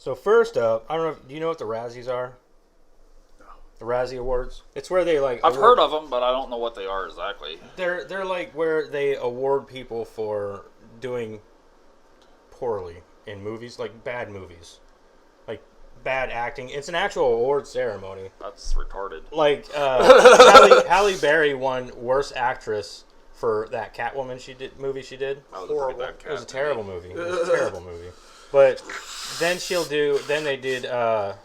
So first up, I don't know. Do you know what the razzies are? No. The Razzie Awards. It's where they like. I've heard of them, but I don't know what they are exactly. They're like where they award people for doing poorly in movies, like bad movies, like bad acting. It's an actual award ceremony. That's retarded. Like Halle Berry won Worst Actress for that Catwoman movie she did. That was a pretty bad It was a terrible movie. It was a terrible movie. But then they did I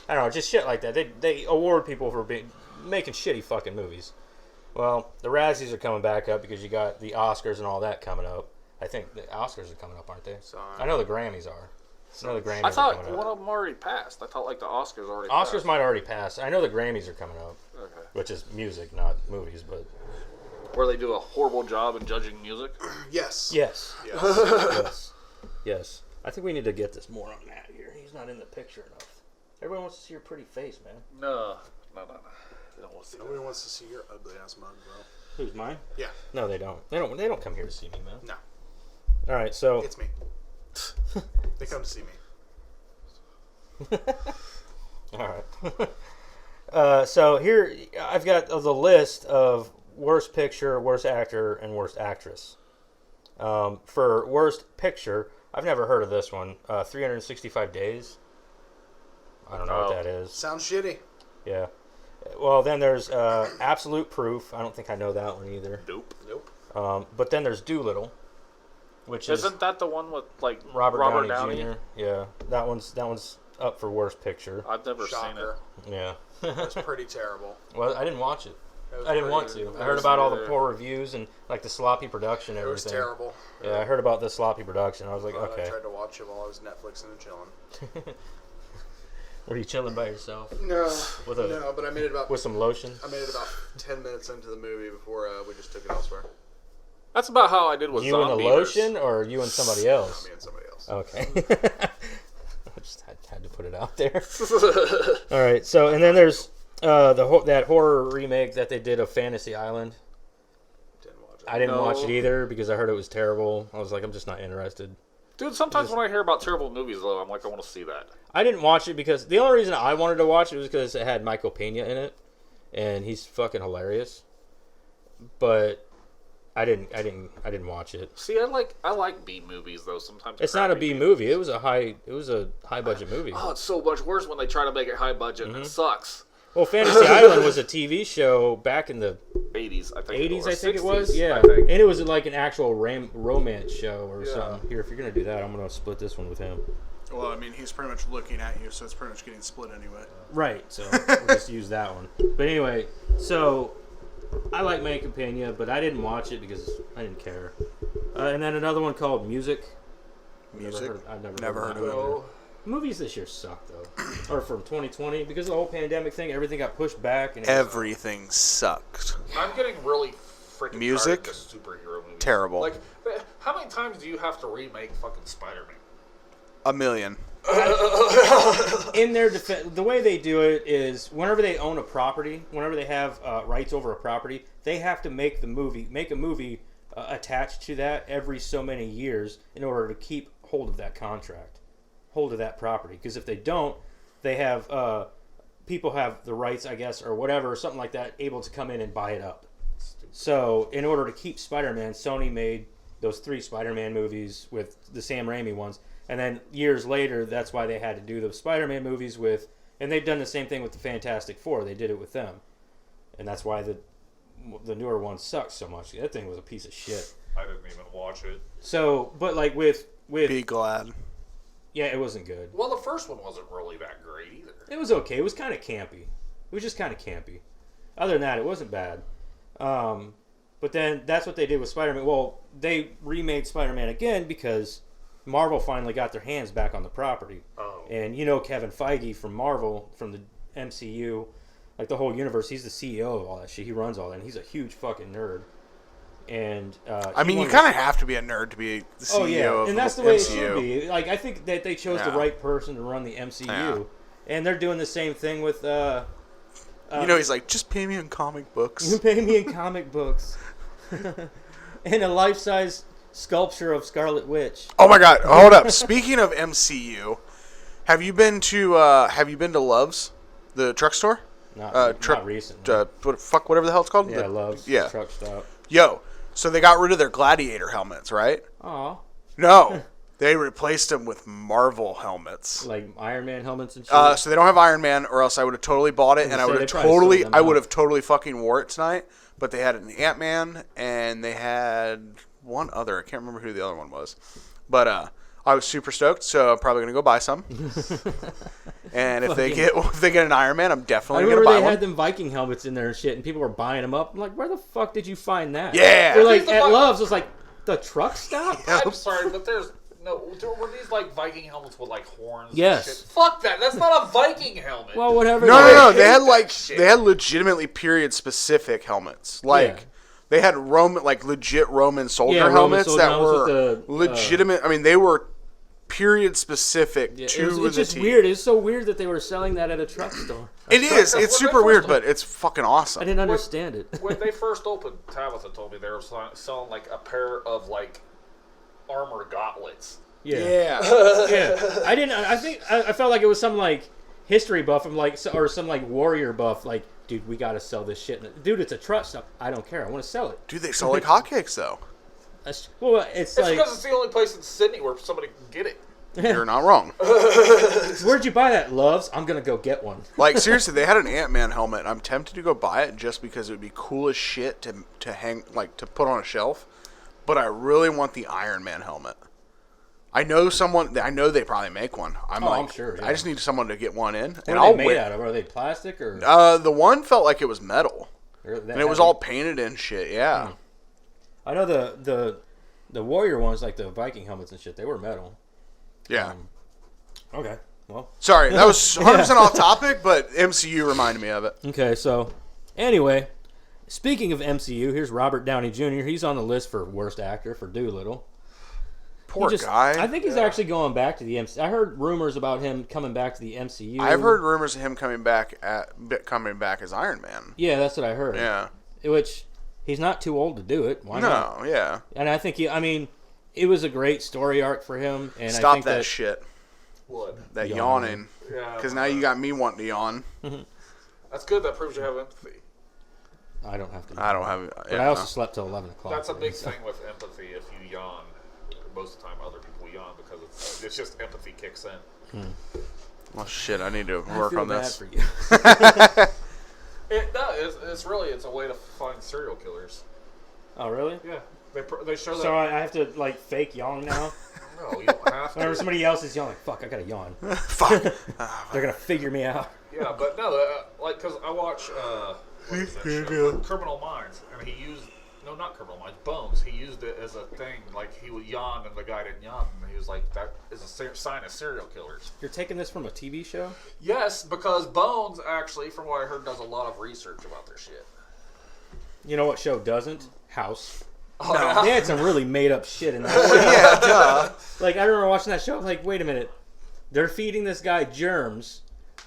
don't know, just shit like that. They award people for making shitty fucking movies. Well, the Razzies are coming back up because you got the Oscars and all that coming up. I think the Oscars are coming up, aren't they? I know the Grammys are. I thought one of them already passed. I thought like the Oscars already passed. Oscars might already pass. I know the Grammys are coming up. Okay. Which is music, not movies, but... Where they do a horrible job in judging music? Yes. Yes. Yes. Yes. I think we need to get this more on Matt here. He's not in the picture enough. Everyone wants to see your pretty face, man. No. They don't want to see Nobody wants to see your ugly ass mug, bro. Who's mine? Yeah. No, they don't. They don't come here to see me, man. No. All right, so... It's me. They come to see me. All right. So here, I've got the list of Worst Picture, Worst Actor, and Worst Actress. For Worst Picture, I've never heard of this one. 365 Days. I don't know what that is. Sounds shitty. Yeah. Well, then there's Absolute Proof. I don't think I know that one either. Nope. But then there's Doolittle, which Isn't that the one with like Robert Downey Jr.? Yeah, that one's up for Worst Picture. I've never Shocker. seen it. Yeah. That's pretty terrible. Well, I didn't watch it. It was I didn't want pretty- to. I heard about all the poor reviews and like the sloppy production and It was everything. terrible. Yeah, I heard about the sloppy production. I was like, But okay. I tried to watch it while I was Netflixing and chilling. Were you chilling by yourself No, With but I made it about with some lotion? 10 minutes into the movie before we just took it elsewhere. That's about how I did with You and the Zombie Eaters. lotion, or you and somebody else? Me and somebody else. Okay. I just had to put it out there. All right. So, and then there's that horror remake that they did of Fantasy Island. Didn't watch it. I didn't No. watch it either because I heard it was terrible. I was like, I'm just not interested. Dude, sometimes when I hear about terrible movies, though, I'm like, I want to see that. I didn't watch it because the only reason I wanted to watch it was because it had Michael Pena in it, and he's fucking hilarious. But I didn't watch it. See, I like B movies though. Sometimes It's not a crappy B movie. It was a high budget movie. Oh, it's so much worse when they try to make it high budget and it sucks. Well, Fantasy Island was a TV show back in the 80s, I think. 80s, I think it 60s, was. Yeah, I think. and it was like an actual romance show or something. Here, if you're gonna do that, I'm gonna split this one with him. Well, I mean, he's pretty much looking at you, so it's pretty much getting split anyway. Right. So we'll just use that one. But anyway, so I like Michael Pena, but I didn't watch it because I didn't care. And then another one called Music. I've never heard of it. No. Movies this year suck though, or from 2020 because of the whole pandemic thing. Everything got pushed back, and Everything sucked. I'm getting really freaking Music? tired of the superhero movies. Terrible. Like, how many times do you have to remake fucking Spider-Man? A million. in their defense, the way they do it is whenever they own a property, whenever they have rights over a property, they have to make a movie attached to that every so many years in order to keep hold of that property. Because if they don't, they have people have the rights, I guess, or whatever, something like that, able to come in and buy it up. So in order to keep Spider-Man, Sony made those 3 Spider-Man movies with the Sam Raimi ones. And then years later, that's why they had to do the Spider-Man movies with... And they've done the same thing with the Fantastic Four. They did it with them. And that's why the newer one sucks so much. That thing was a piece of shit. I didn't even watch it. So, but like with Be glad. yeah, it wasn't good. Well, the first one wasn't really that great either. It was okay. It was kind of campy. It was just kind of campy. Other than that, it wasn't bad. But then that's what they did with Spider-Man. Well, they remade Spider-Man again because Marvel finally got their hands back on the property. Oh. And you know Kevin Feige from Marvel, from the MCU, like the whole universe, he's the CEO of all that shit. He runs all that, and he's a huge fucking nerd. And I mean, you kind of have to be a nerd to be the CEO oh yeah, of and that's the the way MCU. it should be. Like I think that they chose the right person to run the MCU, and they're doing the same thing with. He's like, just pay me in comic books. You pay me in comic books, and a life-size sculpture of Scarlet Witch. Oh my God! Hold up. Speaking of MCU, Have you been to Love's, the truck store? Not recent. Whatever the hell it's called. Yeah, Love's. Yeah. Truck stop. Yo, so they got rid of their Gladiator helmets, right? Aw. No, they replaced them with Marvel helmets. Like Iron Man helmets and shit. So they don't have Iron Man, or else I would have totally bought it, and I would have totally fucking wore it tonight. But they had an Ant-Man, and they had one other. I can't remember who the other one was, but I was super stoked, so I'm probably gonna go buy some. And if they get an Iron Man, I'm definitely gonna buy one. I remember they had them Viking helmets in there and shit, and people were buying them up. I'm like, where the fuck did you find that? Yeah, they're like at Love's. It was like the truck stop. I'm sorry, but were these like Viking helmets with like horns? Yes. And shit? Fuck that. That's not a Viking helmet. Well, whatever. No. They had legitimately period specific helmets. They had legit Roman soldier helmets that were legitimate. I mean, they were period specific to the It's just T. weird. It's so weird that they were selling that at a truck store. It is. It's super weird, but it's fucking awesome. I didn't understand it. When they first opened, Tabitha told me they were selling like a pair of like armor gauntlets. Yeah. I didn't. I felt like it was some like history buff. Or some like warrior buff. Like, dude, we gotta sell this shit. Dude, it's a truck stop. I don't care. I want to sell it. Dude, they sell like hotcakes though. It's like because it's the only place in Sydney where somebody can get it. You're not wrong. Where'd you buy that, Loves? I'm gonna go get one. Like, seriously, they had an Ant-Man helmet. I'm tempted to go buy it just because it would be cool as shit to hang, like, to put on a shelf. But I really want the Iron Man helmet. I know they probably make one. I'm sure. Yeah. I just need someone to get one in. What are they made out of? Are they plastic or? The one felt like it was metal, and it was all painted and shit. Yeah. I know the warrior ones, like the Viking helmets and shit. They were metal. Yeah. Okay. Well. Sorry, that was 100% off topic, but MCU reminded me of it. Okay, so anyway, speaking of MCU, here's Robert Downey Jr. He's on the list for worst actor for Doolittle. Poor guy. I think he's actually going back to the MCU. I heard rumors about him coming back to the MCU. I've heard rumors of him coming back as Iron Man. Yeah, that's what I heard. Yeah. Which he's not too old to do it. Why not? No, yeah. And I think it was a great story arc for him. And Stop I think that shit. What? That yawning. Yeah. Because now you got me wanting to yawn. That's good. That proves you have empathy. I don't have to. I don't have. But I also slept till 11 o'clock. That's a big thing with empathy. If you yawn, most of the time other people yawn because it's just empathy kicks in. Well, shit. I need to work on this. For you. It's a way to find serial killers. Oh, really? Yeah. They show that. So I have to like fake yawn now. No, you don't have to. Whenever somebody else is yawning, fuck, I gotta yawn. Fuck. They're gonna figure me out. Yeah, but no, because I watch what is that show? Criminal Minds, and not Criminal Minds, Bones. He used it as a thing, like he would yawn and the guy didn't yawn, and he was like, that is a sign of serial killers. You're taking this from a TV show? Yes, because Bones actually, from what I heard, does a lot of research about their shit. You know what show doesn't? House. Oh, no. They had some really made up shit in that show. Yeah, duh. Like, I remember watching that show, like, wait a minute. They're feeding this guy germs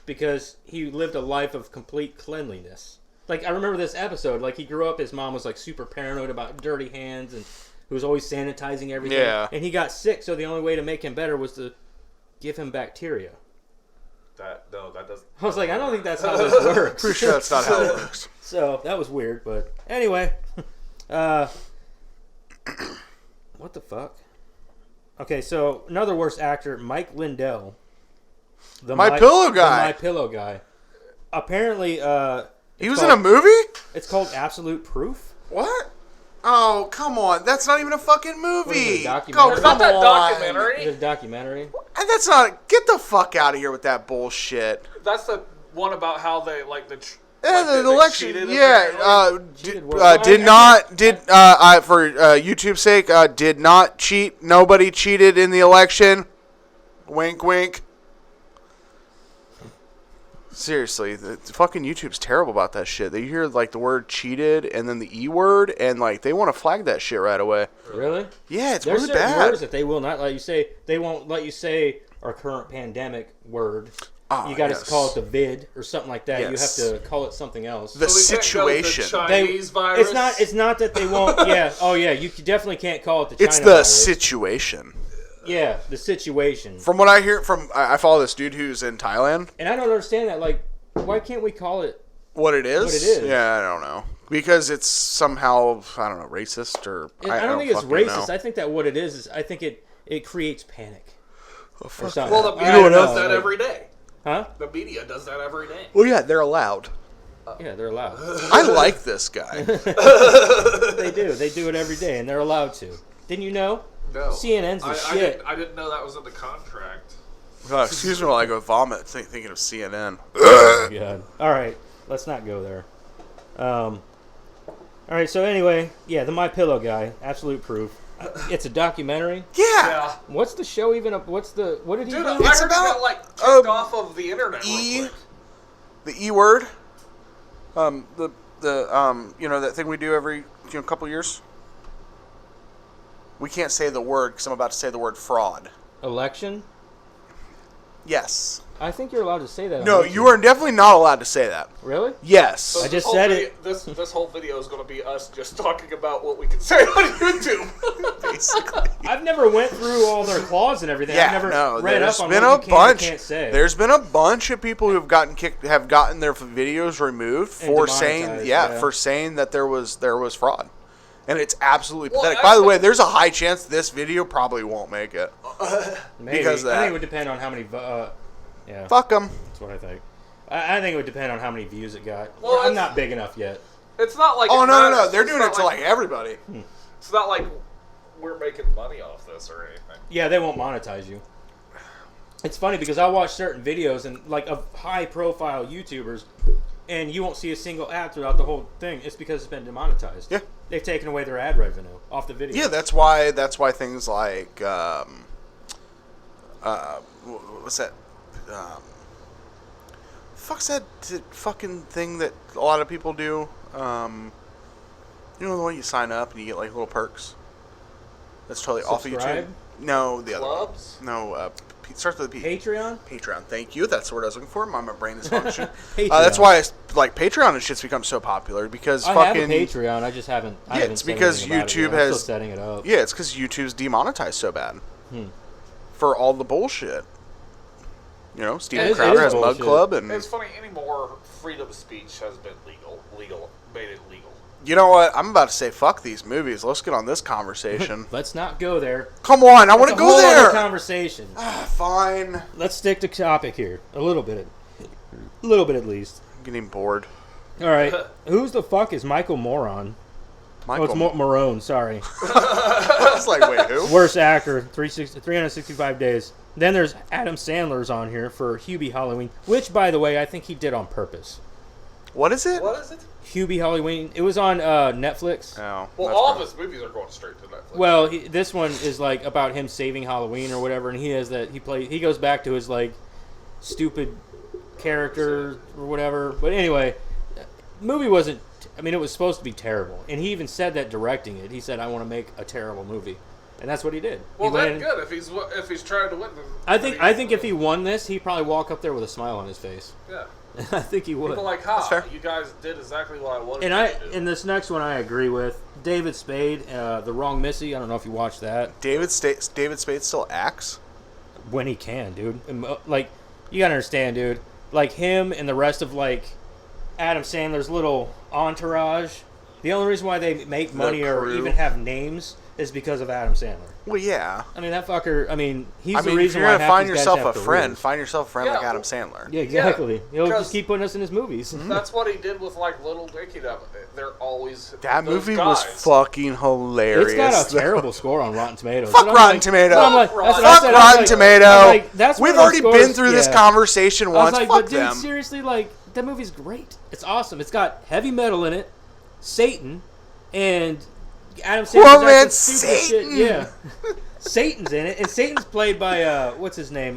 because he lived a life of complete cleanliness. Like, I remember this episode, like, he grew up, his mom was, like, super paranoid about dirty hands, and he was always sanitizing everything. Yeah. And he got sick, so the only way to make him better was to give him bacteria. That doesn't. I was like, I don't think that's how this works. Pretty sure that's not how it works. So, that was weird, but anyway. What the fuck? Okay, so another worst actor, Mike Lindell. My Pillow guy. The My Pillow guy. Apparently, he was in a movie? It's called Absolute Proof. What? Oh, come on. That's not even a fucking movie. What is it, a documentary? It's not that documentary. Is it a documentary? And that's not... Get the fuck out of here with that bullshit. That's the one about how they, like, the election. Cheated, yeah, for YouTube's sake, did not cheat. Nobody cheated in the election. Wink, wink. Seriously, the fucking YouTube's terrible about that shit. They hear like the word cheated and then the E word, and like they want to flag that shit right away. Really? Yeah, it's There's really certain bad. words that they will not let you say. They won't let you say our current pandemic word. You got to call it the vid or something like that. Yes. You have to call it something else. The situation. The Chinese virus. It's not that they won't. Yeah. Oh yeah. You definitely can't call it the China It's the virus. situation. Yeah, the situation. From what I hear, I follow this dude who's in Thailand. And I don't understand that. Like, why can't we call it what it is? What it is? Yeah, I don't know. Because it's somehow, I don't know, racist or... I don't think it's racist. I think that what it is I think it creates panic. Oh, Or something. Well, the I media don't know, does that like- every day. Huh? The media does that every day. Well, yeah, they're allowed. Yeah, they're allowed. I like this guy. They do. They do it every day, and they're allowed to. Didn't you know? No. CNN's the shit. I didn't know that was in the contract. Excuse me while I go vomit thinking of CNN. Oh, my God. All right, let's not go there. All right, so anyway, yeah, the My Pillow guy, absolute proof. It's a documentary. Yeah. What's the show even? What did he Dude, do? I It's heard about, it got, kicked off of the internet real quick. The E word. The that thing we do every couple years. We can't say the word because I'm about to say the word fraud. Election? Yes. I think you're allowed to say that. No, you are definitely not allowed to say that. Really? Yes. I just said it. This whole video is going to be us just talking about what we can say on YouTube. Basically. I've never went through all their clause and everything. Yeah, I've never no, read there's up on been what a you can bunch. and can't say. There's been a bunch of people who have gotten their videos removed And for demonetized, saying that there was fraud, and it's absolutely Well, pathetic. By the way, there's a high chance this video probably won't make it. Maybe. because of that. I think it would depend on how many. Yeah, Fuck them. that's what I think. I think it would depend on how many views it got. Well, I'm it's- not big enough yet. It's not like Oh it no, matters. they're It's doing not it to like everybody. It's not like we're making money off this or anything. Yeah, they won't monetize you. It's funny because I watch certain videos and like of high-profile YouTubers, and you won't see a single ad throughout the whole thing. It's because it's been demonetized. Yeah. They've taken away their ad revenue off the video. Yeah, that's why things like what's that? Fuck's that fucking thing that a lot of people do? The one you sign up and you get like little perks. That's totally off of YouTube. Subscribe? No, the other one. Clubs? No, starts with a P. Patreon? Patreon. Thank you. That's the word I was looking for. My brain is functioning. Patreon. That's why Patreon and shit's become so popular because I fucking have a Patreon. I just haven't. I haven't it's said because anything about it YouTube yet. I'm has still setting it up. Yeah, it's because YouTube's demonetized so bad for all the bullshit. Steven It Crowder is has Mug bullshit. Club, and It's funny anymore. Freedom of speech has been made it legal. you know what? I'm about to say fuck these movies. Let's get on this conversation. Let's not go there. Come on, I want to It's a go whole other there. conversation. Fine. Let's stick to topic here a little bit at least. I'm getting bored. All right, who's the fuck is Michael Moron? Michael. Oh, it's Morone. Sorry, I was like, wait, who? worst actor. 365 days. Then there's Adam Sandler's on here for Hubie Halloween, which, by the way, I think he did on purpose. What is it? What is it? Hubie Halloween. It was on Netflix. Oh, Well, that's all of gross. his movies are going straight to Netflix. Well, this one is like about him saving Halloween or whatever, and he goes back to his like stupid character or whatever. But anyway, movie wasn't. I mean, it was supposed to be terrible, and he even said that directing it. He said, "I want to make a terrible movie," and that's what he did. well, He that's landed- good if he's trying to win. I think if he won this, he'd probably walk up there with a smile on his face. Yeah. I think he would. People like, That's fair. you guys did exactly what I wanted And you to do. in this next one, I agree with David Spade, The Wrong Missy. I don't know if you watched that. David Spade still acts? When he can, dude. And, like, you gotta understand, dude. Like him and the rest of like Adam Sandler's little entourage. The only reason why they make money or crew. even have names is because of Adam Sandler. Well, yeah. I mean, that fucker. I mean, he's the If reason you're why gonna half find these guys yourself have a friend, careers. find yourself a friend Yeah, like Adam well- Sandler. Yeah, exactly. He'll because- just keep putting us in his movies. That's what he did with like Little Dicky. They're always That those movie guys. was fucking hilarious. It's got a terrible score on Rotten Tomatoes. Fuck And I'm Rotten like- Tomato. but I'm like, Fuck that's what I Fuck said. I'm Rotten like- Tomato. I'm like, that's We've one of those already been scores- through this yeah. conversation I was once. like, Fuck but dude, them. seriously, like, that movie's great. It's awesome. It's got heavy metal in it, Satan, and Adam Sandler's Poor acting man, stupid Satan. shit. Yeah. Satan's in it, and Satan's played by, what's his name?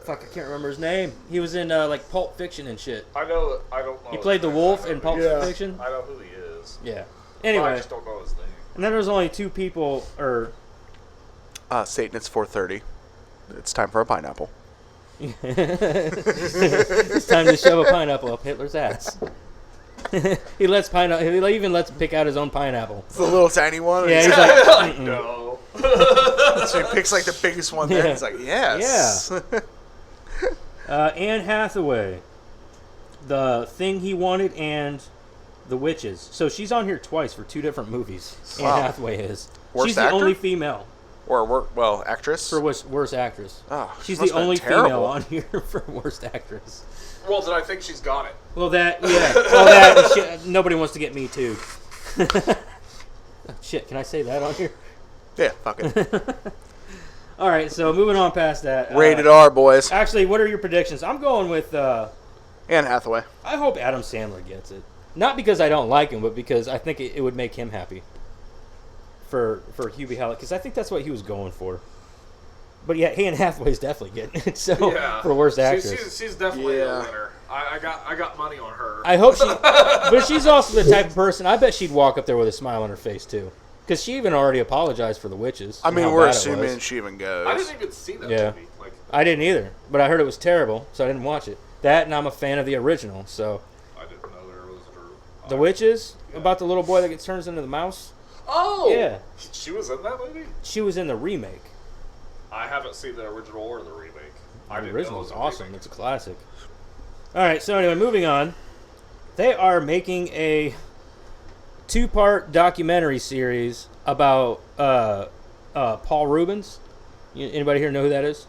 Fuck, I can't remember his name. He was in, like, Pulp Fiction and shit. I know. I don't know. He his played the name. wolf I know in who Pulp he is. Fiction. I know who he is. Yeah. I Anyway, just don't know his name. and then there's only two people, or... Satan, it's 4:30. It's time for a pineapple. It's time to shove a pineapple up Hitler's ass. He even lets pick out his own pineapple. It's the little tiny one. Yeah, he's like, No. So he picks like the biggest one there. Yeah. He's like, yes. Anne Hathaway, The Thing He Wanted, and The Witches. So she's on here twice for 2 different movies. Wow. Anne Hathaway is. Worst She's the actor? only female Or actress. for worst actress. Oh, She's must the have been only terrible. female on here for worst actress. Well, then I think she's got it. Well, that, yeah. Well, that, and shit, nobody wants to get me too. Oh, shit, can I say that on here? Yeah, fuck it. All right, so moving on past that. Rated R, boys. Actually, what are your predictions? I'm going with, Anne Hathaway. I hope Adam Sandler gets it. Not because I don't like him, but because I think it would make him happy. For Hubie Hallett, because I think that's what he was going for. But yeah, Anne Hathaway's definitely getting it. So for worst actress, she's definitely a winner. I got money on her. I hope she. But she's also the type of person. I bet she'd walk up there with a smile on her face too, because she even already apologized for The Witches. I mean, and how we're bad it assuming was. she even goes. I didn't even see that movie. Like, I didn't either, but I heard it was terrible, so I didn't watch it. That, and I'm a fan of the original. So I didn't know there was a The Witches, about the little boy that gets turns into the mouse. Oh, Yeah, she was in that movie. she was in the remake. I haven't seen the original or the remake. I The didn't know it original was is a awesome. remake. It's a classic. All right, so anyway, moving on. They are making a 2-part documentary series about Paul Rubens. Anybody here know who that is?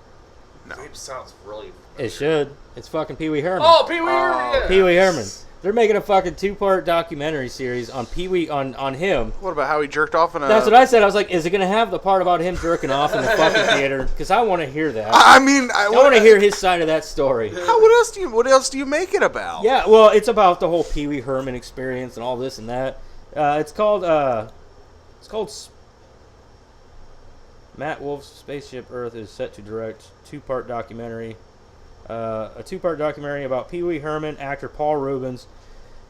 Name sounds really. It should. It's fucking Pee Wee Herman. Oh, Pee Wee Herman. Yeah. Pee Wee Herman. They're making a fucking 2-part documentary series on Pee Wee on him. What about how he jerked off in a... That's what I said. I was like, is it gonna have the part about him jerking off in the fucking theater? Because I want to hear that. I mean, I want to hear his side of that story. What else do you make it about? Yeah, well, it's about the whole Pee Wee Herman experience and all this and that. It's called Matt Wolf's Spaceship Earth is set to direct 2-part documentary. A 2-part documentary about Pee Wee Herman. Actor Paul Rubens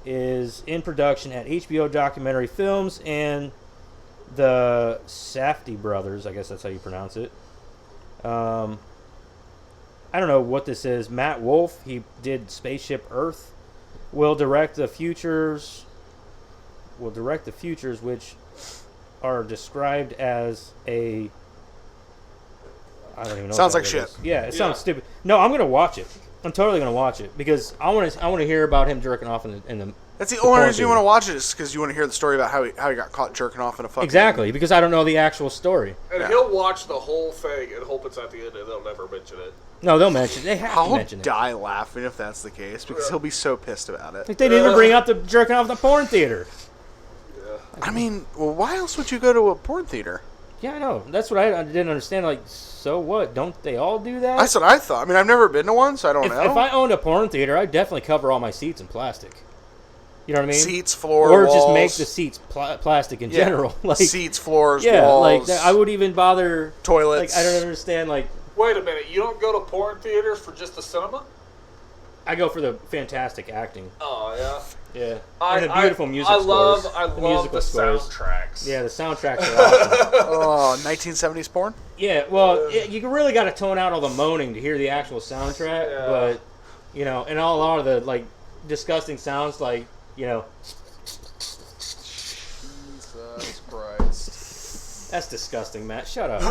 is in production at HBO Documentary Films and the Safdie brothers. I guess that's how you pronounce it. I don't know what this is. Matt Wolf, he did Spaceship Earth, will direct the futures. Which are described as a. I don't even know. Sounds what like that shit. is. Yeah, it sounds stupid. No, I'm gonna watch it. I'm totally gonna watch it because I want to hear about him jerking off in the. That's the only reason you want to watch it is because you want to hear the story about how he got caught jerking off in a fucking... Exactly, because I don't know the actual story. And he'll watch the whole thing and hope it's at the end and they'll never mention it. No, they'll mention it. They have to I'll mention it. die laughing if that's the case because he'll be so pissed about it. Like they didn't even bring up the jerking off in the porn theater. Yeah. I mean, well, why else would you go to a porn theater? Yeah, I know. That's what I didn't understand. Like, so what? Don't they all do that? That's what I thought. I mean, I've never been to one, so I don't know. If I owned a porn theater, I'd definitely cover all my seats in plastic. You know what I mean? Seats, floor, or walls. just make the seats plastic in general. Like seats, floors, yeah, walls. like I would even bother toilets. Like I don't understand. Like Wait a minute, you don't go to porn theaters for just the cinema? I go for the fantastic acting. Oh yeah. Yeah, and the beautiful music I scores. love musical the scores. soundtracks. Yeah, the soundtracks are awesome. Oh, 1970s porn? Yeah, well, you really got to tone out all the moaning to hear the actual soundtrack. Yeah. But you know, and a lot of the like disgusting sounds, like you know. Jesus Christ. That's disgusting, Matt. Shut up.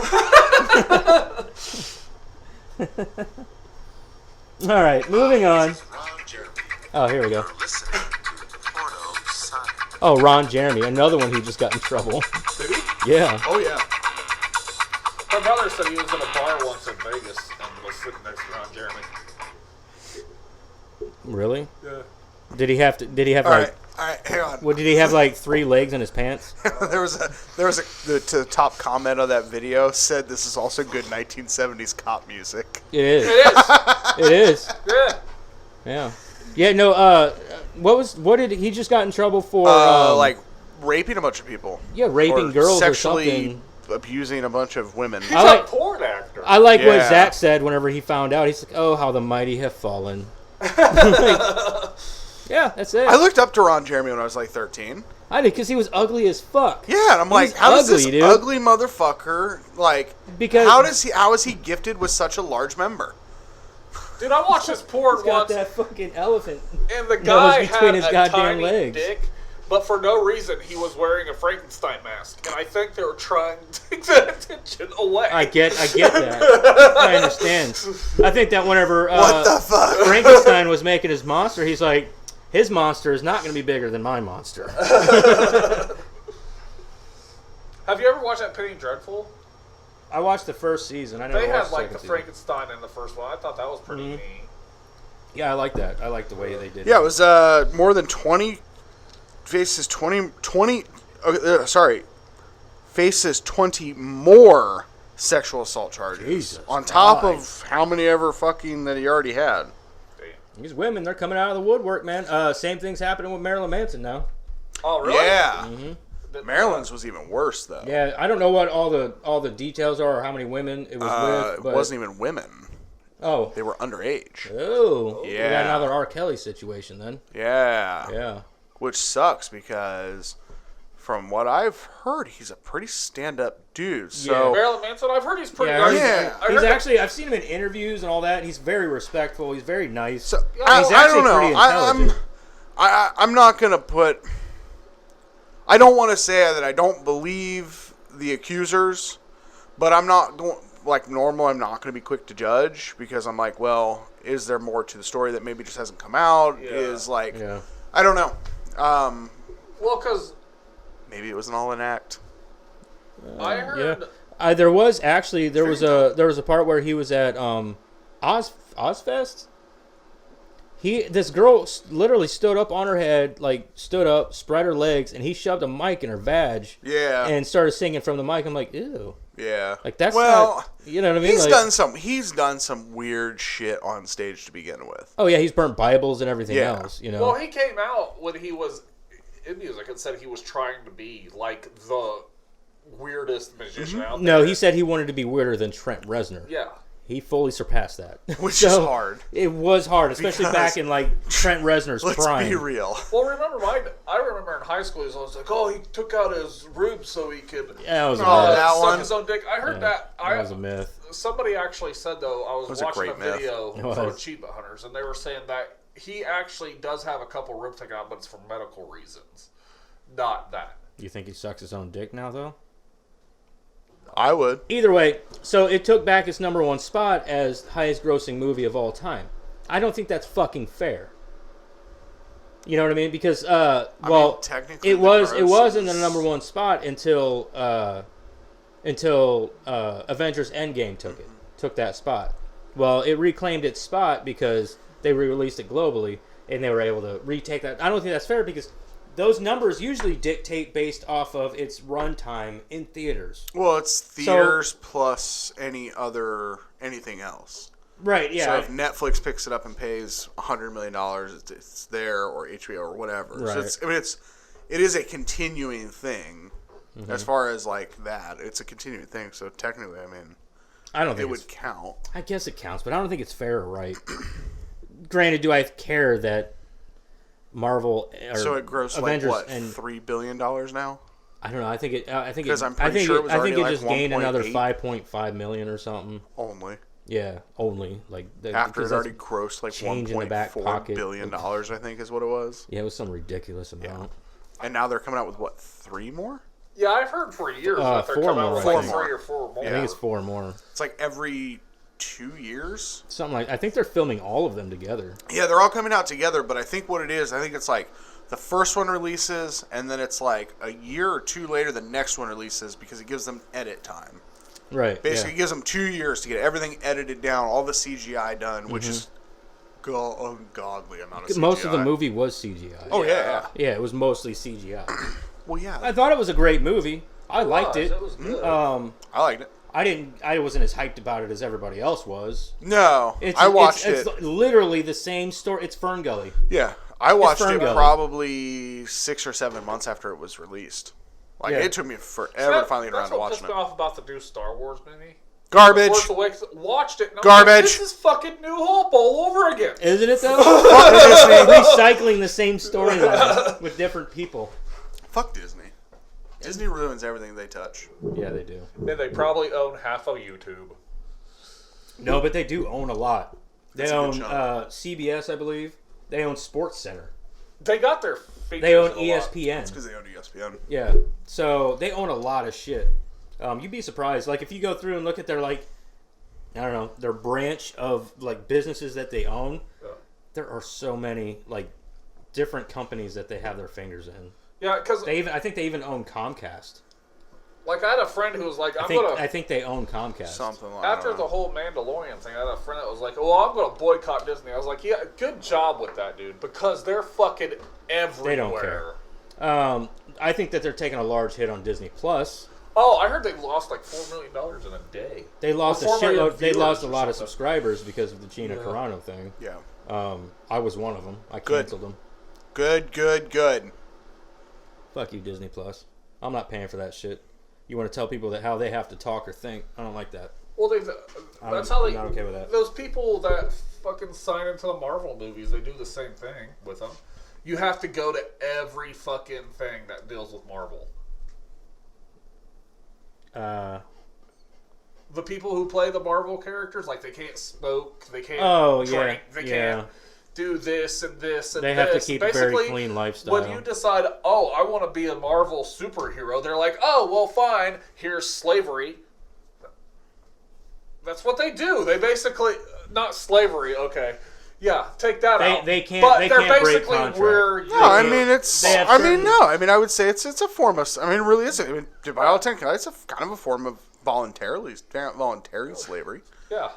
All right, moving on. Oh, here we go. Oh, Ron Jeremy, another one who just got in trouble. Did he? Yeah. Oh, yeah. My brother said he was in a bar once in Vegas and was sitting next to Ron Jeremy. Really? Yeah. Did he have All like? right, hang on. What did he have like 3 legs in his pants? the top comment on that video said this is also good 1970s cop music. It is. It is. It is. Yeah. Yeah. Yeah. No. What did he just got in trouble for? Like raping a bunch of people. Yeah, raping or girls sexually or something. abusing a bunch of women. He's I like- a porn actor. I like what Yeah. Zach said whenever he found out. He's like, "Oh, how the mighty have fallen." Yeah, that's it. I looked up to Ron Jeremy when I was like 13. I did because he was ugly as fuck. Yeah, and I'm like, He's how does this ugly, dude. ugly motherfucker like? Because- how is he gifted with such a large member? Dude, I watched this porn He's got once, that fucking elephant. and the nose guy between had his a goddamn tiny legs. dick, but for no reason he was wearing a Frankenstein mask, and I think they were trying to take that attention away. I get that. I understand. I think that whenever What the fuck? Frankenstein was making his monster, he's like, his monster is not going to be bigger than my monster. Have you ever watched that Penny Dreadful? I watched the first season. I never They watched had like the the second Frankenstein in the first one. I thought that was pretty neat. season. Yeah, I like that. I like the way they did Yeah, it. it was more than 20 faces 20 faces 20 more sexual assault charges Jesus on top Christ. of how many ever fucking that he already had. These women, they're coming out of the woodwork, man. Same thing's happening with Marilyn Manson now. Oh, really? Yeah. Mm-hmm. Maryland's was even worse though. Yeah, I don't know what all the details are or how many women it was with. It But, wasn't even women. Oh. They were underage. Oh. Yeah. We got another R. Kelly situation then. Yeah. Yeah. Which sucks because from what I've heard, he's a pretty stand-up dude. So Marilyn Manson, I've heard he's pretty Yeah, nice. Yeah. he's actually, I've seen him in interviews and all that. He's very respectful. He's very nice. So, He's I actually don't know. pretty intelligent. I'm not gonna put. I don't want to say that I don't believe the accusers, but I'm not going like normal. I'm not going to be quick to judge because I'm like, well, is there more to the story that maybe just hasn't come out? Yeah. Is like, Yeah. I don't know. Well, because Maybe it was an all an act. I heard... Yeah. There was a part where he was at Ozfest. This girl literally stood up on her head, like stood up, spread her legs, and he shoved a mic in her vag. Yeah. And started singing from the mic. I'm like, ew. Yeah. Like that's well. not, you know what I mean? He's done some weird shit on stage to begin with. Oh yeah, he's burnt Bibles and everything Yeah. else. You know. Well, he came out when he was in music and said he was trying to be like the weirdest magician out there. No, he said he wanted to be weirder than Trent Reznor. Yeah. He fully surpassed that. Which is hard. It was hard, especially Because- back in like Trent Reznor's Let's prime. be real. Well, I remember in high school, he was always like, "Oh, he took out his ribs so he could Yeah, that was a Oh, myth. that suck one? his own dick." I heard that. That was a myth. Somebody actually said though, I was was a watching great a myth. video It from was. Achievement Hunters, and they were saying that he actually does have a couple ribs taken out, but it's for medical reasons, not that. You think he sucks his own dick now, though? I would. Either way, so it took back its #1 spot as highest grossing movie of all time. I don't think that's fucking fair. You know what I mean? Because technically it the was gross in the is- #1 spot until Avengers Endgame took that spot. Well, it reclaimed its spot because they re-released it globally and they were able to retake that. I don't think that's fair because those numbers usually dictate based off of its runtime in theaters. Well, it's theaters plus anything else. Right, yeah. So if Netflix picks it up and pays $100 million, it's there, or HBO or whatever. Right. So it is a continuing thing. Mm-hmm. As far as like that, it's a continuing thing. So technically, I mean, I don't it think would count. I guess it counts, but I don't think it's fair or right. Granted, do I care that Marvel or So it grossed Avengers like what, and $3 billion now? I don't know. I think it. Because I'm pretty sure it was already like just gained another 1.8. 5.5 million or something. Only Yeah, only like after because it already that's- grossed like change in the back $1.4 pocket. billion, I think is what it was. Yeah, it was some ridiculous amount. And now they're coming out with what, 3 more? Yeah, I've heard for years that they're 4 coming out more, with I like think. 3 or 4 more. I think it's 4 more. It's like every 2 years. Something like I think they're filming all of them together. Yeah, they're all coming out together, but I think what it is, I think it's like the first one releases, and then it's like a year or 2 later the next one releases because it gives them edit time. Right. Basically, yeah. it gives them 2 years to get everything edited down, all the CGI done, which is ungodly amount of CGI. Most of the movie was CGI. Oh, yeah. Yeah, it was mostly CGI. Well, yeah. I thought it was a great movie. I liked it. It was good. I liked it. I wasn't as hyped about it as everybody else was. No, I watched it. It's literally the same story. It's Fern Gully. Yeah, I watched it Ferngully. probably 6 or 7 months after it was released. Like, Yeah. it took me forever to finally get around That's to what watching pissed me it. off about the new Star Wars movie. Garbage. Force Awakens, watched it. And I'm Garbage. Like, this is fucking New Hope all over again. Isn't it though? Recycling the same storyline with different people. Fuck Disney. Disney ruins everything they touch. Yeah, they do. And they probably own half of YouTube. No, but they do own a lot. They That's a good own chunk. CBS, I believe. They own Sports Center. They got their features. They own a lot. ESPN. It's because they own ESPN. Yeah, so they own a lot of shit. You'd be surprised. Like if you go through and look at their I don't know, their branch of like businesses that they own. Yeah. There are so many like different companies that they have their fingers in. Yeah, because I think they even own Comcast. Like I had a friend who was like, I think they own Comcast. Something like after that. the whole Mandalorian thing, I had a friend that was like, "Well, I'm going to boycott Disney." I was like, "Yeah, good job with that, dude, because they're fucking everywhere." They don't care. I think that they're taking a large hit on Disney Plus. Oh, I heard they lost like $4 million in a day. They lost a 4 million shitload. They lost a viewers lot or of something. subscribers because of the Gina Carano thing. Yeah. I was one of them. I Good. canceled them. Good. Fuck you, Disney Plus. I'm not paying for that shit. You want to tell people that how they have to talk or think? I don't like that. Well, that's how I'm they. not okay with that. Those people that fucking sign into the Marvel movies, they do the same thing with them. You have to go to every fucking thing that deals with Marvel. The people who play the Marvel characters, like they can't smoke, they can't drink, they can't do this and this and they this. have to keep Basically, a very clean lifestyle. when you decide, oh, I want to be a Marvel superhero, they're like, oh, well, fine, here's slavery. That's what they do. They basically, not slavery, okay. Yeah, take that out. They can't. But They they're can't break basically contract. where. No, I mean it's. They have I mean certain- no. I mean I would say it's a form of. I mean it really is. I mean by all intents, it's a kind of a form of voluntary slavery. Yeah.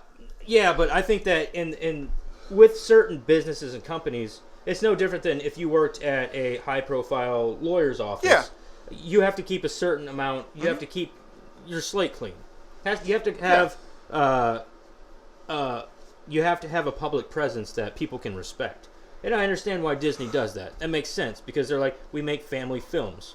Yeah, but I think that in with certain businesses and companies, it's no different than if you worked at a high-profile lawyer's office. Yeah. You have to keep a certain amount. You have to keep your slate clean. You have to have. You have to have a public presence that people can respect. And I understand why Disney does that. That makes sense because they're like, we make family films.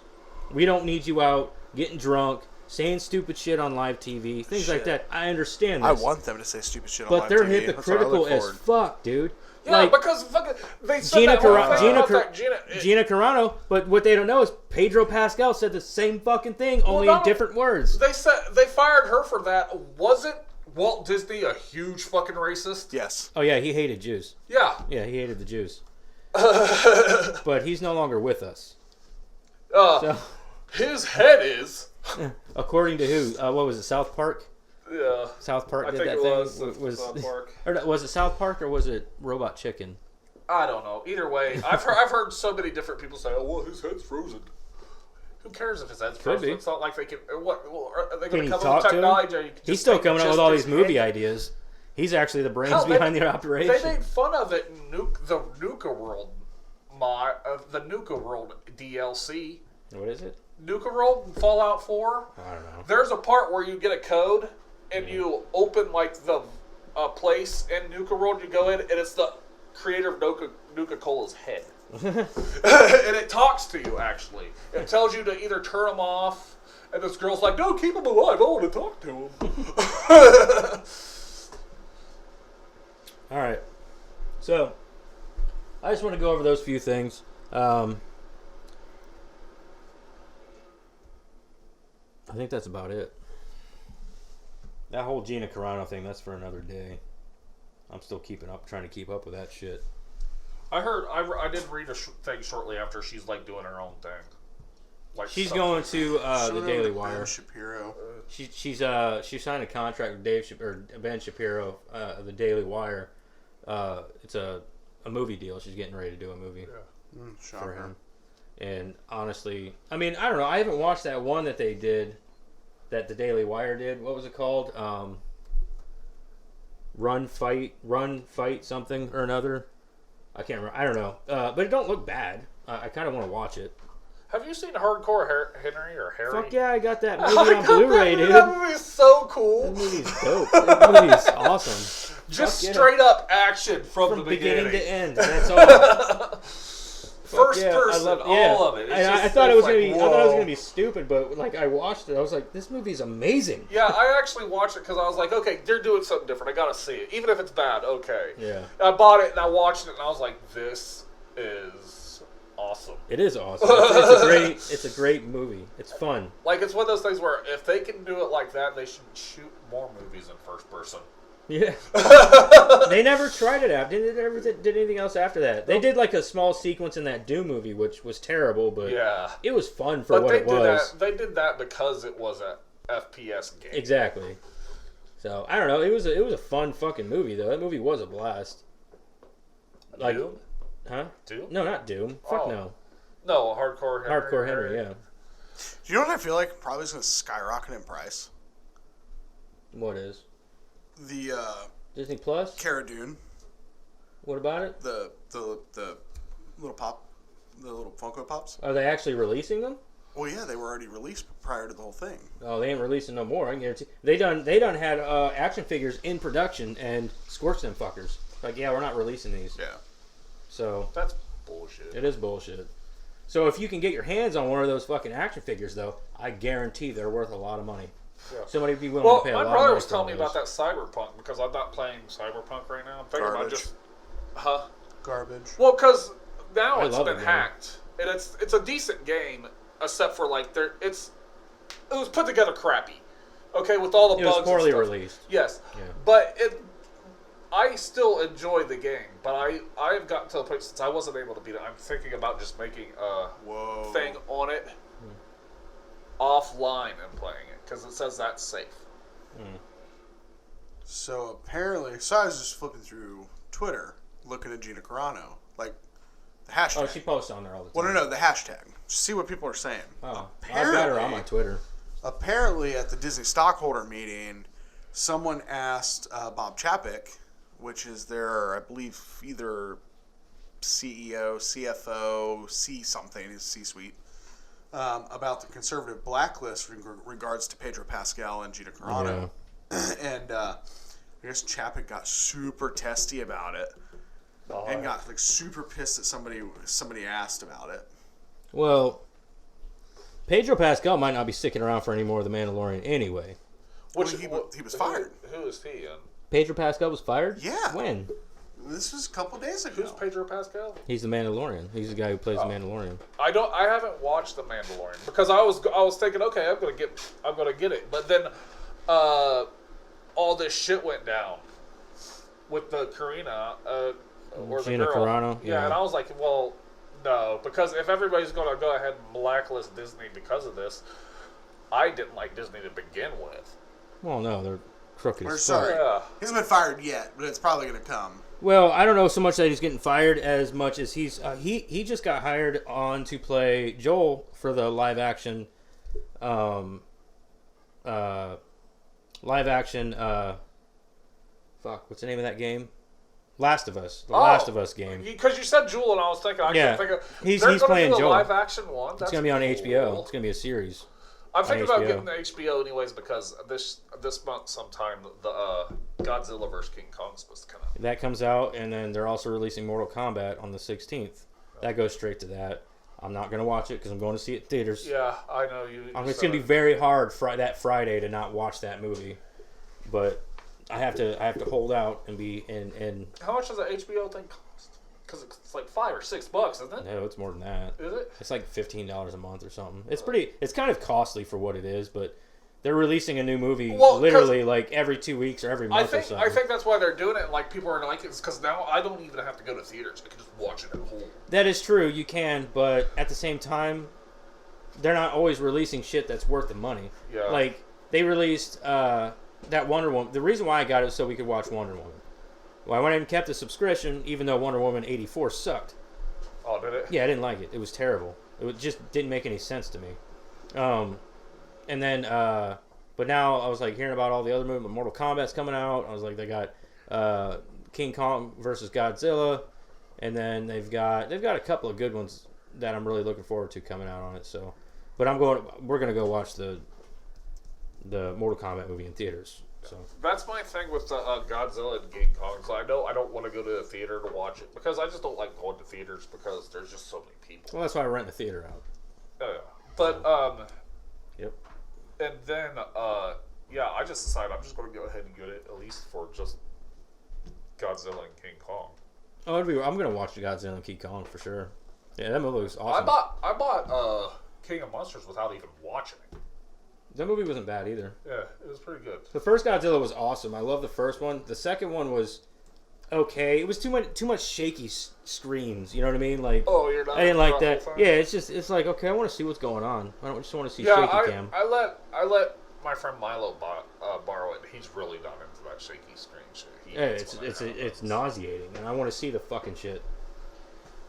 We don't need you out getting drunk, saying stupid shit on live TV, things like that. I understand this. I want them to say stupid shit on but live they're TV. hypocritical as fuck, dude. Yeah, like, because fucking they said Gina that whole Carano, thing about that Gina Carano, but what they don't know is Pedro Pascal said the same fucking thing, only in different words. They said they fired her for that. Wasn't Walt Disney a huge fucking racist? Yes. Oh yeah, he hated Jews. Yeah. Yeah, he hated the Jews. But he's no longer with us. So, his head is. according to who? What was it? South Park? Yeah. South Park I did think that it thing. was South Park. Or was it South Park or was it Robot Chicken? I don't know. Either way, I've heard so many different people say, "Oh, well, his head's frozen." Who cares if his head's frozen? be. It's not like they can. What are they Can going you to come talk up with to him? technology? Or you can He's just still make coming up just with all his these movie head? ideas. He's actually the brains Hell, behind the operation. They made fun of it in the Nuka World the Nuka World DLC. What is it? Nuka World Fallout 4. I don't know. There's a part where you get a code and you open like the place in Nuka World. You go in and it's the creator of Nuka Cola's head, and it talks to you. Actually, it tells you to either turn him off. And this girl's like, "No, keep him alive. I want to talk to him." All right. So, I just want to go over those few things. I think that's about it. That whole Gina Carano thing, that's for another day. I'm still trying to keep up with that shit. I heard. I did read a thing shortly after she's like doing her own thing. Like She's going to the Daily Wire. Ben Shapiro. She signed a contract with Ben Shapiro of the Daily Wire. It's a movie deal. She's getting ready to do a movie for him. And honestly, I mean, I don't know. I haven't watched that one that they did, that the Daily Wire did. What was it called? Run, fight, something or another. I can't remember. I don't know. But it don't look bad. I kind of want to watch it. Have you seen Hardcore Henry or Harry? Fuck yeah, I got that movie on Blu-ray, dude. That movie's so cool. That movie's dope. That movie's awesome. Just Fuck yeah. straight up action from the beginning beginning. to end. That's all. First Yeah, person, all of it. It's And just, I thought it was like, gonna be. I thought it was whoa. gonna be stupid, but like I watched it, I was like, "This movie's amazing." Yeah, I actually watched it because I was like, okay, they're doing something different. I gotta see it, even if it's bad. Okay. Yeah. I bought it and I watched it and I was like, this is awesome. It is awesome. It's a great movie. It's fun. Like, it's one of those things where if they can do it like that, they should shoot more movies in first person. Yeah. They never tried it out. Didn't ever did anything else after that. They did like a small sequence in that Doom movie, which was terrible, but it was fun for what it was. They did that because it was a FPS game. Exactly. So I don't know. It was a fun fucking movie though. That movie was a blast. Like, Doom? Huh? Doom? No, not Doom. Fuck no. No, Hardcore Henry. Hardcore Henry, yeah. Do you know what I feel like probably is going to skyrocket in price? What is? The Disney Plus? Cara Dune. What about it? The little pop, the little Funko Pops. Are they actually releasing them? Well, yeah, they were already released prior to the whole thing. Oh, they ain't releasing no more. I can guarantee. They done had action figures in production and scorched them fuckers. Like, yeah, we're not releasing these. Yeah. So that's bullshit. It is bullshit. So if you can get your hands on one of those fucking action figures, though, I guarantee they're worth a lot of money. Yeah. Somebody would be willing to pay a lot of money. My brother was telling me about that Cyberpunk because I'm not playing Cyberpunk right now. I'm thinking about just garbage. Well, because now it's been hacked, and it's a decent game, except for like it was put together crappy. Okay, with all the bugs. It was poorly and stuff. released. Yes, but I still enjoy the game, but I've gotten to the point since I wasn't able to beat it. I'm thinking about just making a thing on it offline and playing it because it says that's safe. So apparently, I was just flipping through Twitter, looking at Gina Carano, like the hashtag. Oh, she posts on there all the time. Well, no, the hashtag. See what people are saying. Oh, I've got her on my Twitter. Apparently, at the Disney stockholder meeting, someone asked Bob Chapek, which is their, I believe, either CEO, CFO, C-something, is C-suite, about the conservative blacklist in regards to Pedro Pascal and Gina Carano. Yeah. And I guess Chapek got super testy about it and got like super pissed that somebody asked about it. Well, Pedro Pascal might not be sticking around for any more of The Mandalorian anyway. He was fired. Who is he in? Pedro Pascal was fired? Yeah. When? This was a couple days ago. Who's Pedro Pascal? He's the Mandalorian. He's the guy who plays the Mandalorian. I haven't watched the Mandalorian because I was thinking, okay, I'm gonna get it, but then all this shit went down with the Karina or Gina the girl. Carano. Yeah, and I was like, well, no, because if everybody's gonna go ahead and blacklist Disney because of this, I didn't like Disney to begin with. Well, no, they're crooked We're as sorry. fuck. He hasn't been fired yet, but it's probably going to come. Well, I don't know so much that he's getting fired as much as he just got hired on to play Joel for the live action fuck, what's the name of that game? Last of Us. The Last of Us game. Because you said Joel, and I was thinking, he's playing Joel. Live action one. It's going to be on HBO. It's going to be a series. I'm thinking about getting the HBO anyways because this month sometime the Godzilla vs. King Kong is supposed to come out. That comes out, and then they're also releasing Mortal Kombat on the 16th. That goes straight to that. I'm not going to watch it because I'm going to see it in theaters. Yeah, I know you. It's going to be very hard that Friday to not watch that movie, but I have to hold out and be in. How much does the HBO thing cost? Because it's like $5 or $6, isn't it? No, it's more than that. Is it? It's like $15 a month or something. It's pretty. It's kind of costly for what it is, but they're releasing a new movie literally like every 2 weeks or every month or something. I think that's why they're doing it. And like people are like, it's because now I don't even have to go to theaters. I can just watch it at home. That is true. You can, but at the same time, they're not always releasing shit that's worth the money. Yeah. Like they released that Wonder Woman. The reason why I got it was so we could watch Wonder Woman. Well, I went ahead and kept the subscription, even though Wonder Woman 84 sucked. Oh, did it? Yeah, I didn't like it. It was terrible. It just didn't make any sense to me. And then, but now I was like hearing about all the other movies. Mortal Kombat's coming out. I was like, they got King Kong versus Godzilla, and then they've got a couple of good ones that I'm really looking forward to coming out on it. So, but we're gonna go watch the Mortal Kombat movie in theaters. So that's my thing with Godzilla and King Kong. So I know I don't want to go to the theater to watch it because I just don't like going to theaters because there's just so many people. Well, that's why I rent the theater out. Oh, yeah. But yep. And then I just decided I'm just going to go ahead and get it at least for just Godzilla and King Kong. Oh, I'm going to watch the Godzilla and King Kong for sure. Yeah, that movie looks awesome. I bought King of Monsters without even watching it. That movie wasn't bad either. Yeah, it was pretty good. The first Godzilla was awesome. I love the first one. The second one was okay. It was too much shaky screens. You know what I mean? Like, oh, you're not. I didn't like that. Yeah, it's like okay. I want to see what's going on. I don't just want to see shaky cam. I let my friend Milo borrow it. He's really not into that shaky screen shit. It's nauseating, and I want to see the fucking shit.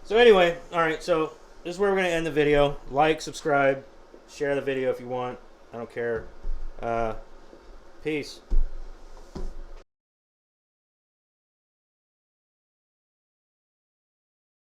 So anyway, all right. So this is where we're gonna end the video. Like, subscribe, share the video if you want. I don't care. Peace.